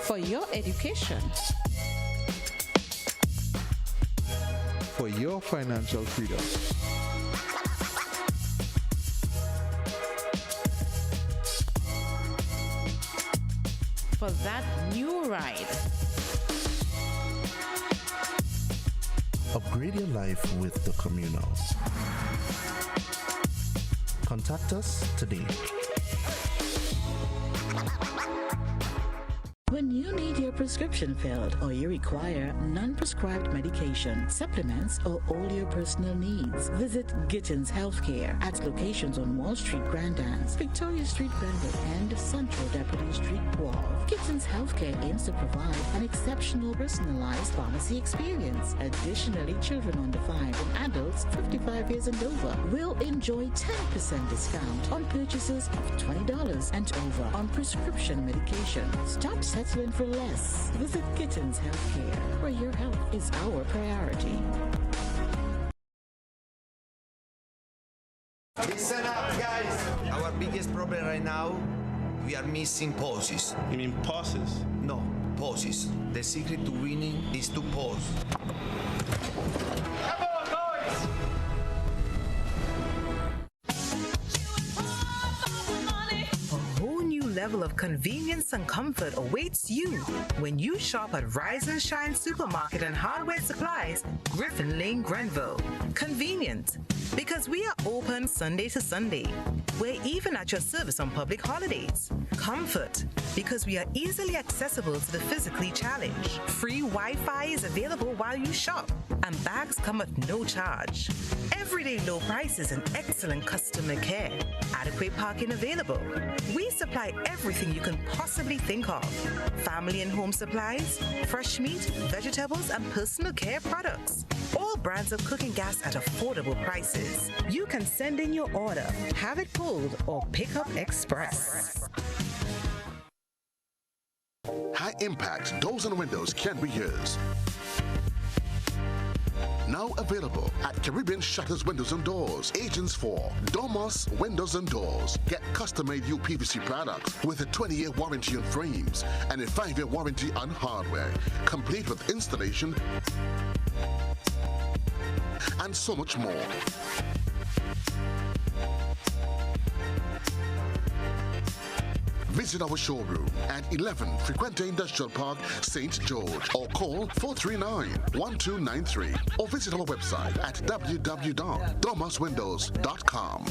for your education, for your financial freedom, for that new ride. Upgrade your life with the Communal. Contact us today. When you need your prescription filled or you require non-prescribed medication, supplements, or all your personal needs, visit Gittins Healthcare at locations on Wall Street, Grand Anse, Victoria Street, Brentwood, and Central Deputy Street, Wall. Gittins Healthcare aims to provide an exceptional personalized pharmacy experience. Additionally, children under 5 and adults 55 years and over will enjoy 10% discount on purchases of $20 and over on prescription medication. Stop settling for less. Visit Gittins Healthcare, where your health is our priority. Listen up, guys. Our biggest problem right now, we are missing pauses. You mean pauses? No, pauses. The secret to winning is to pause. Come on, boys! A whole new level of convenience and comfort awaits you when you shop at Rise and Shine Supermarket and Hardware Supplies, Griffin Lane, Grenville. Convenient, because we are open Sunday to Sunday. We're even at your service on public holidays. Comfort, because we are easily accessible to the physically challenged. Free Wi-Fi is available while you shop, and bags come at no charge. Everyday low prices and excellent customer care. Adequate parking available. We supply everything you can possibly think of. Family and home supplies, fresh meat, vegetables, and personal care products. All brands of cooking gas at affordable prices. You can send in your order, have it pulled, or pick up express. High impact doors and windows can be yours. Now available at Caribbean Shutters Windows and Doors, agents for Domus Windows and Doors. Get custom-made UPVC products with a 20-year warranty on frames and a 5-year warranty on hardware, complete with installation and so much more. Visit our showroom at 11 Frequente Industrial Park, St. George, or call 439-1293, or visit our website at www.domuswindows.com.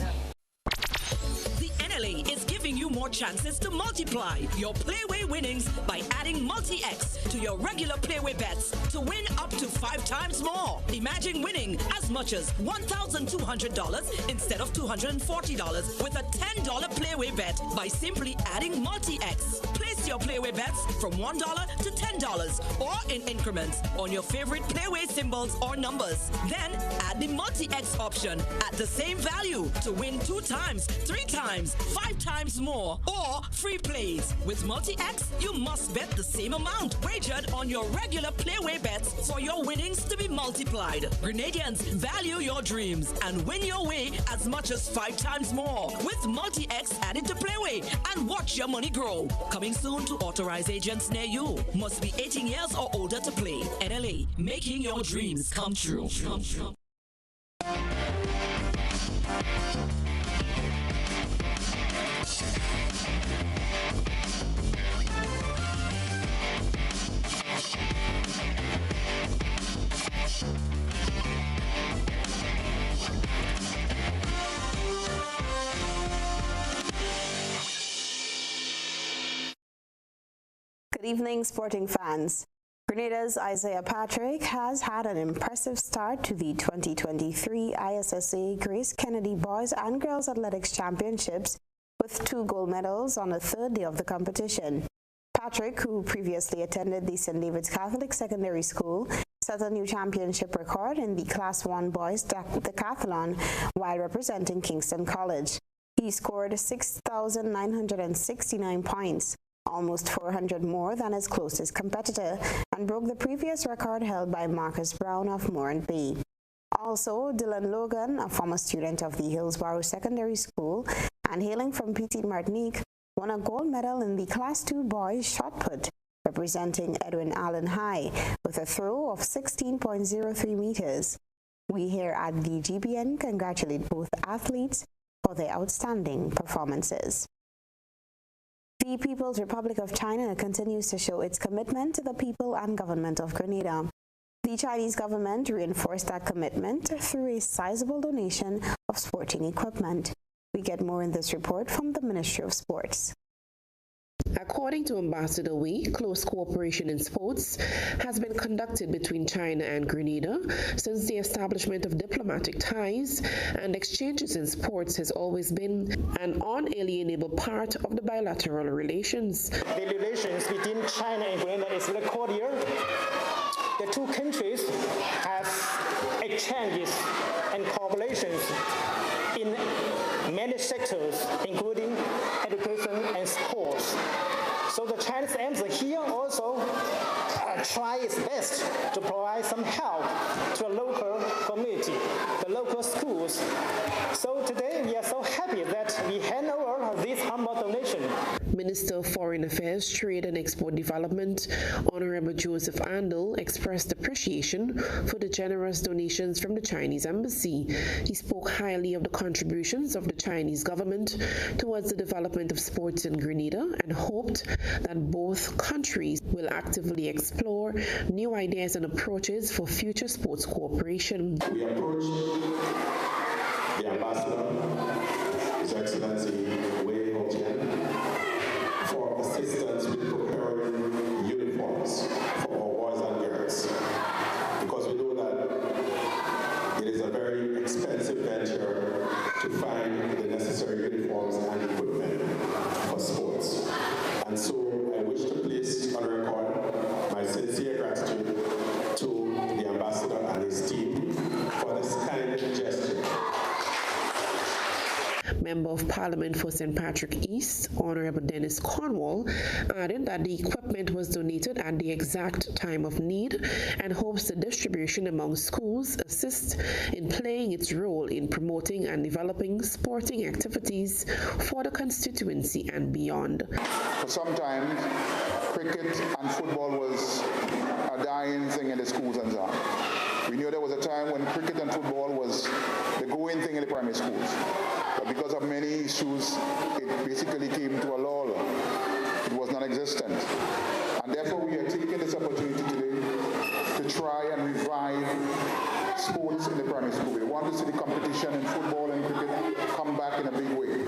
The NLA is giving you more chances to multiply your Playway winnings by adding Multi-X to your regular Playway bets to win up to 5 times more. Imagine winning as much as $1,200 instead of $240 with a $10 Playway bet by simply adding Multi-X. Place your Playway bets from $1 to $10 or in increments on your favorite Playway symbols or numbers. Then add the Multi multi-X option at the same value to win 2 times, 3 times, 5 times more, or free plays. With multi-X, you must bet the same amount wagered on your regular playway bets for your winnings to be multiplied. Grenadians, value your dreams and win your way as much as 5 times more with multi-X added to playway, and watch your money grow. Coming soon to authorized agents near you. Must be 18 years or older to play. NLA, making your dreams come true. Good evening, sporting fans. Grenada's Isaiah Patrick has had an impressive start to the 2023 ISSA Grace Kennedy Boys and Girls Athletics Championships with 2 gold medals on the 3rd day of the competition. Patrick, who previously attended the St. David's Catholic Secondary School, set a new championship record in the Class 1 Boys Decathlon while representing Kingston College. He scored 6,969 points, almost 400 more than his closest competitor, and broke the previous record held by Marcus Brown of Morant Bay. Also, Dylan Logan, a former student of the Hillsborough Secondary School and hailing from Petite Martinique, won a gold medal in the Class 2 Boys Shot Put, representing Edwin Allen High, with a throw of 16.03 meters. We here at the GBN congratulate both athletes for their outstanding performances. The People's Republic of China continues to show its commitment to the people and government of Grenada. The Chinese government reinforced that commitment through a sizable donation of sporting equipment. We get more in this report from the Ministry of Sports. According to Ambassador Wei, close cooperation in sports has been conducted between China and Grenada since the establishment of diplomatic ties, and exchanges in sports has always been an unalienable part of the bilateral relations. The relations between China and Grenada is very cordial. The 2 countries have exchanges and cooperations in many sectors, including education and sports. So the Chinese embassy here also try its best to provide some help to the local community, the local schools. So today we are so happy that we hand over this humble donation. Minister of Foreign Affairs, Trade and Export Development, Honorable Joseph Andel, expressed appreciation for the generous donations from the Chinese embassy. He spoke highly of the contributions of the Chinese government towards the development of sports in Grenada and hoped that both countries will actively explore new ideas and approaches for future sports cooperation. We approach the Ambassador, His Excellency Wei Hojian, for assistance with procuring uniforms for our boys and girls, because we know that it is a very expensive venture to find the necessary uniforms and equipment for sports. And so I wish to place on record my sincere gratitude to the Ambassador and his team for this kind gesture. Member of Parliament for St. Patrick East, Honorable Dennis Cornwall, added that the equipment was donated at the exact time of need and hopes the distribution among schools assists in playing its role in promoting and developing sporting activities for the constituency and beyond. For some time, cricket and football was a dying thing in the schools and so on. We knew there was a time when cricket and football was the going thing in the primary schools. But because of many issues, it basically came to a lull. It was non-existent. And therefore, we are taking this opportunity today to try and revive sports in the primary school. We want to see the competition in football and cricket come back in a big way.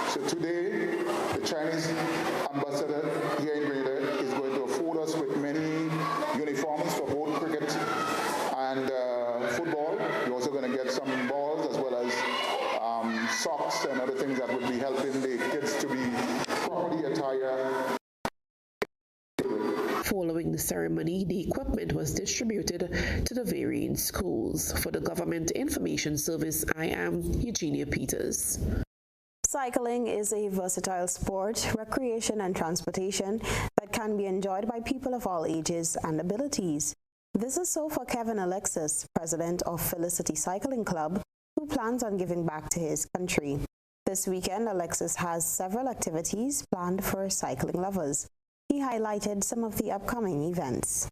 So today, the Chinese ambassador here in Grenada is going to afford us with many uniforms for both cricket and football. We're also going to get some balls as well as socks and other things that would be helping the kids to be properly attired. Following the ceremony, the equipment was distributed to the varying schools. For the Government Information Service, I am Eugenia Peters. Cycling is a versatile sport, recreation and transportation that can be enjoyed by people of all ages and abilities. This is so for Kevin Alexis, president of Felicity Cycling Club, who plans on giving back to his country. This weekend, Alexis has several activities planned for cycling lovers. He highlighted some of the upcoming events.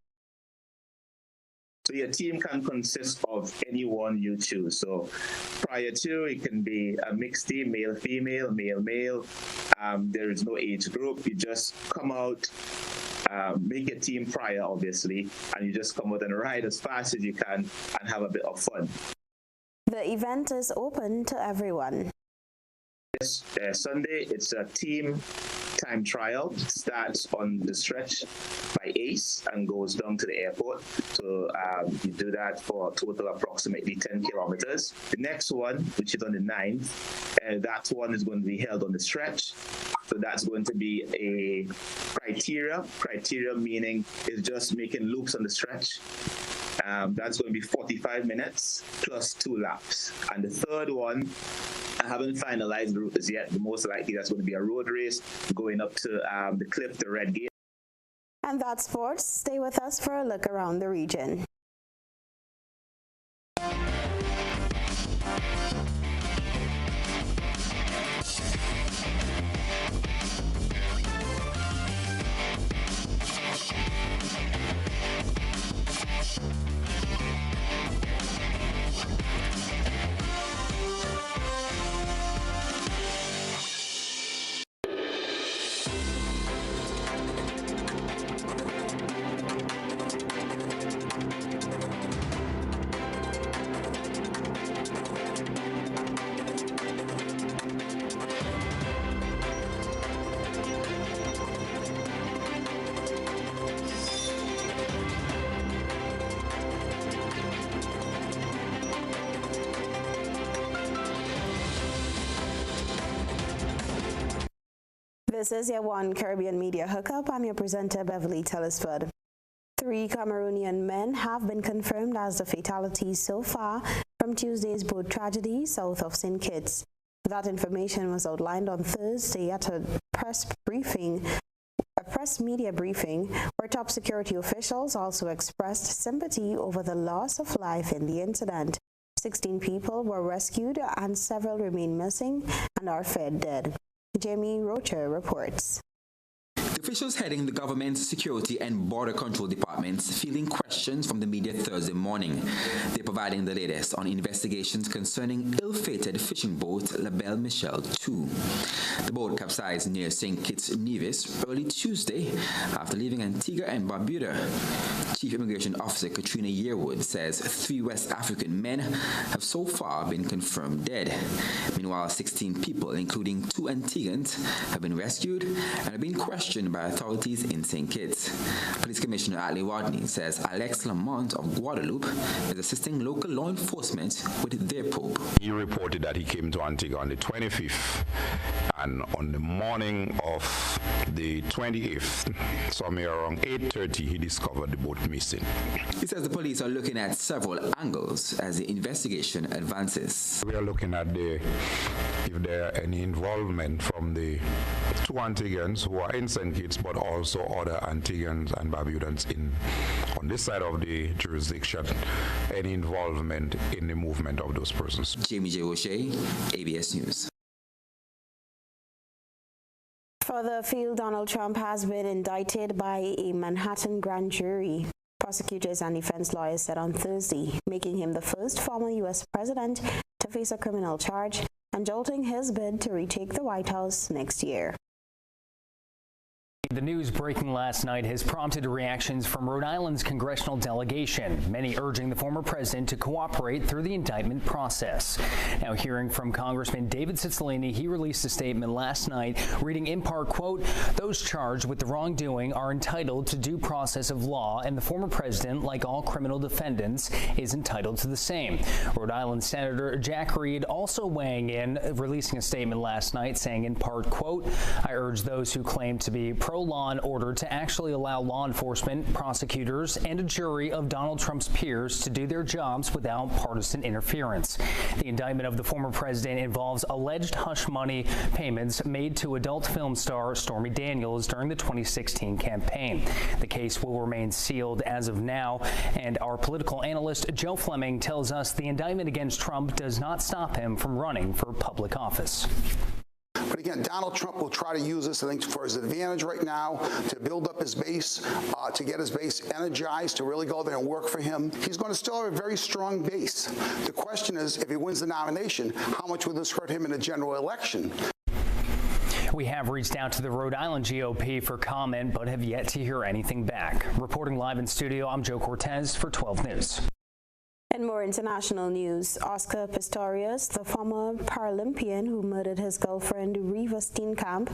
So your team can consist of anyone you choose. So prior to, it can be a mixed team, male-female, male-male. There is no age group. You just come out, make a team prior, obviously, and you just come out and ride as fast as you can and have a bit of fun. The event is open to everyone. This Sunday, it's a team time trial. It starts on the stretch by Ace and goes down to the airport. So you do that for a total approximately 10 kilometers. The next one, which is on the 9th, that one is going to be held on the stretch. So that's going to be a criteria meaning it's just making loops on the stretch. That's going to be 45 minutes plus 2 laps. And the third one, I haven't finalized the route as yet, but most likely that's going to be a road race going up to the cliff, the Red Gate. And that's sports. Stay with us for a look around the region. This is your One Caribbean Media Hookup. I'm your presenter, Beverly Telesford. 3 Cameroonian men have been confirmed as the fatalities so far from Tuesday's boat tragedy south of St. Kitts. That information was outlined on Thursday at a press media briefing, where top security officials also expressed sympathy over the loss of life in the incident. 16 people were rescued and several remain missing and are feared dead. Jamie Rocher reports. The officials heading the government's security and border control departments fielding questions from the media Thursday morning. They're providing the latest on investigations concerning ill-fated fishing boat La Belle Michelle 2. The boat capsized near St. Kitts Nevis early Tuesday after leaving Antigua and Barbuda. Chief Immigration Officer Katrina Yearwood says 3 West African men have so far been confirmed dead. Meanwhile, 16 people, including 2 Antiguans, have been rescued and have been questioned by authorities in St. Kitts. Police Commissioner Atlee Rodney says Alex Lamont of Guadeloupe is assisting local law enforcement with their probe. He reported that he came to Antigua on the 25th, and on the morning of the 28th, somewhere around 8:30, he discovered the boat missing. He says the police are looking at several angles as the investigation advances. We are looking at if there are any involvement from the 2 Antiguans who are in St. Kitts, but also other Antiguans and Barbudans on this side of the jurisdiction, any involvement in the movement of those persons. Jamie J. O'Shea, ABS News. Further afield, Donald Trump has been indicted by a Manhattan grand jury. Prosecutors and defense lawyers said on Thursday, making him the first former U.S. president to face a criminal charge and jolting his bid to retake the White House next year. The news breaking last night has prompted reactions from Rhode Island's congressional delegation, many urging the former president to cooperate through the indictment process. Now, hearing from Congressman David Cicilline, he released a statement last night reading in part, quote, "Those charged with the wrongdoing are entitled to due process of law, and the former president, like all criminal defendants, is entitled to the same." Rhode Island Senator Jack Reed also weighing in, releasing a statement last night saying in part, quote, "I urge those who claim to be pro law and order to actually allow law enforcement, prosecutors, and a jury of Donald Trump's peers to do their jobs without partisan interference. The indictment of the former president involves alleged hush money payments made to adult film star Stormy Daniels during the 2016 campaign. The case will remain sealed as of now, and our political analyst Joe Fleming tells us the indictment against Trump does not stop him from running for public office. But again, Donald Trump will try to use this, I think, for his advantage right now to build up his base, to get his base energized, to really go there and work for him. He's going to still have a very strong base. The question is, if he wins the nomination, how much will this hurt him in a general election? We have reached out to the Rhode Island GOP for comment, but have yet to hear anything back. Reporting live in studio, I'm Joe Cortez for 12 News. In more international news, Oscar Pistorius, the former Paralympian who murdered his girlfriend Riva Steenkamp,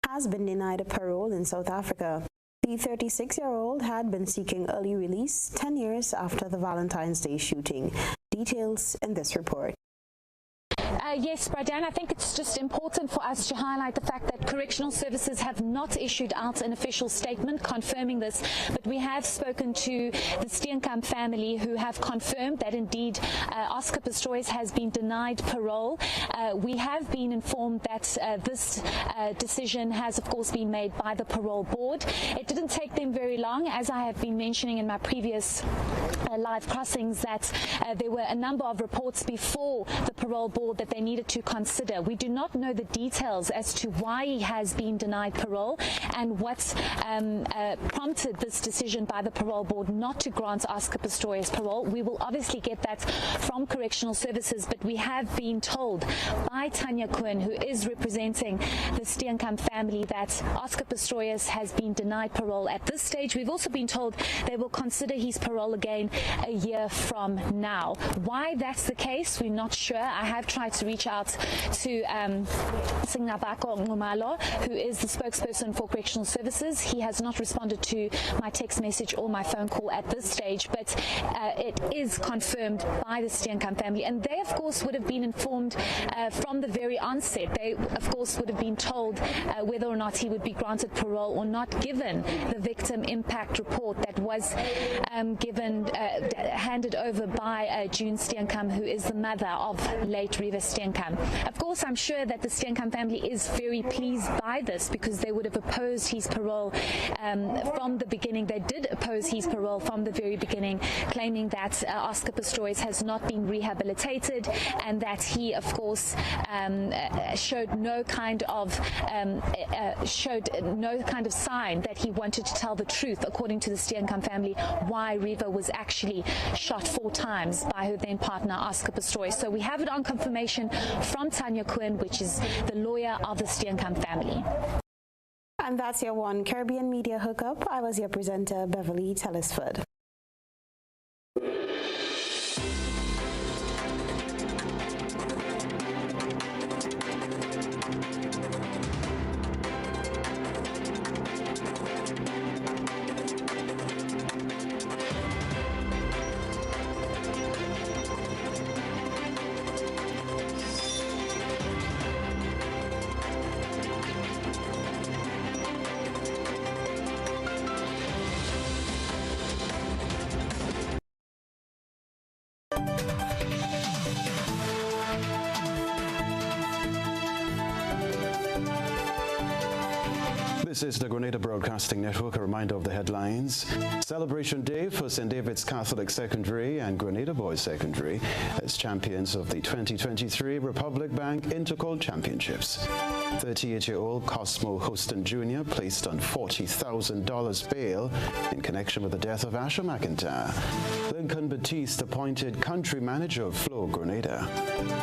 has been denied a parole in South Africa. The 36-year-old had been seeking early release 10 years after the Valentine's Day shooting. Details in this report. Yes, Bradan, I think it's just important for us to highlight the fact that correctional services have not issued out an official statement confirming this, but we have spoken to the Steenkamp family who have confirmed that indeed Oscar Pistorius has been denied parole. We have been informed that this decision has of course been made by the parole board. It didn't take them very long, as I have been mentioning in my previous live crossings, that there were a number of reports before the parole board that they needed to consider. We do not know the details as to why he has been denied parole and what prompted this decision by the parole board not to grant Oscar Pistorius parole. We will obviously get that from correctional services, but we have been told by Tanya Quinn, who is representing the Steenkamp family, that Oscar Pistorius has been denied parole at this stage. We've also been told they will consider his parole again a year from now. Why that's the case, we're not sure. I have tried to reach out to Singnabako Ngumalo, who is the spokesperson for correctional services. He has not responded to my text message or my phone call at this stage, but it is confirmed by the Steenkamp family, and they of course would have been informed from the very onset. They of course would have been told whether or not he would be granted parole or not, given the victim impact report that was handed over by June Steenkamp, who is the mother of late Riva Steenkamp. Of course, I'm sure that the Steenkamp family is very pleased by this, because they would have opposed his parole from the beginning. They did oppose his parole from the very beginning, claiming that Oscar Pistorius has not been rehabilitated and that he, of course, showed no kind of sign that he wanted to tell the truth, according to the Steenkamp family, why Riva was actually shot 4 times by her then partner Oscar Pistorius. So we have it on confirmation from Tanya Quinn, which is the lawyer of the Steenkamp family. And that's your one Caribbean Media Hookup. I was your presenter, Beverly Telesford. This is the Grenada Broadcasting Network. A reminder of the headlines. Celebration Day for St. David's Catholic Secondary and Grenada Boys Secondary as champions of the 2023 Republic Bank Intercol Championships. 38-year-old Cosmo Houston Jr. placed on $40,000 bail in connection with the death of Asher McIntyre. Lincoln Baptiste appointed country manager of Flow Grenada.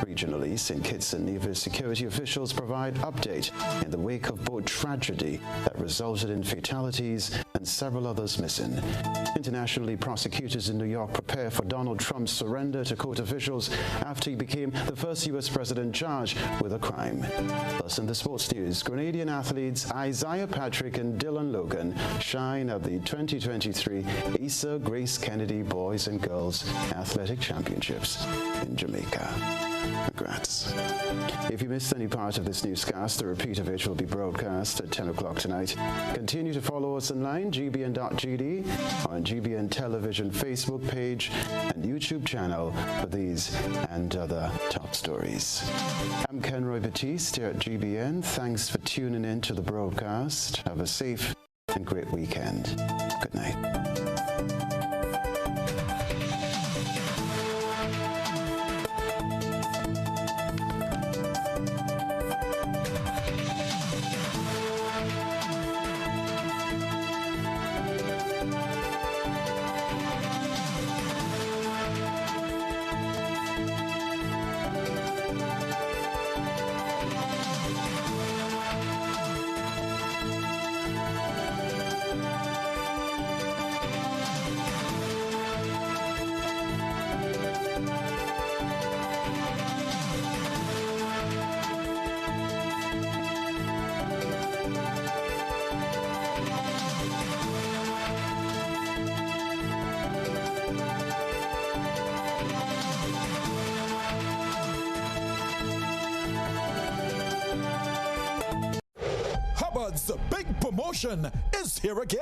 Regionally, St. Kitts and Nevis security officials provide update in the wake of boat tragedy that resulted in fatalities and several others missing. Internationally, prosecutors in New York prepare for Donald Trump's surrender to court officials after he became the first U.S. president charged with a crime. Plus, in the sports news, Grenadian athletes Isaiah Patrick and Dylan Logan shine at the 2023 Asa Grace Kennedy Boys and Girls Athletic Championships in Jamaica. Congrats. If you missed any part of this newscast, a repeat of it will be broadcast at 10 o'clock tonight. Continue to follow us online, gbn.gd, on GBN Television Facebook page and YouTube channel for these and other top stories. I'm Kenroy Baptiste here at GBN. Thanks for tuning in to the broadcast. Have a safe and great weekend. Good night. Hubbard's big promotion is here again.